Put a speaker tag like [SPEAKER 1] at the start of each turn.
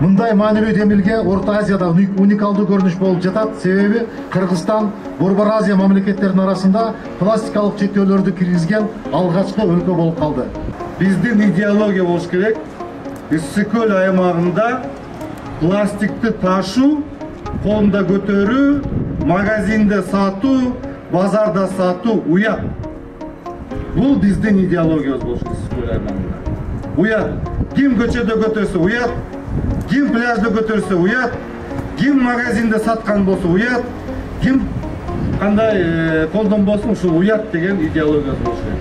[SPEAKER 1] Мындай маанилүү демилге Орто Азияда уникалдуу көрүнүш болуп жатат. Себеби Кыргызстан Борбор Азия мамлекеттеринин арасында пластикалык чектөөлөрдү киргизген алгачкы өлкө болуп калды.
[SPEAKER 2] Биздин идеология болуш керек. Ысык көл аймагында пластикти ташуу, колунда көтөрүү, магазинде сатуу, базарда сатуу уят. Бул биздин идеологиябыз болуш керек Ысык көл аймагында. Уят. Ким көчөдө көтөрсө уят, ким пляжда көтөрсө уят, ким магазинде саткан болсо уят, ким кандай колдонбосун ушул уят деген идеологиябыз болуш керек.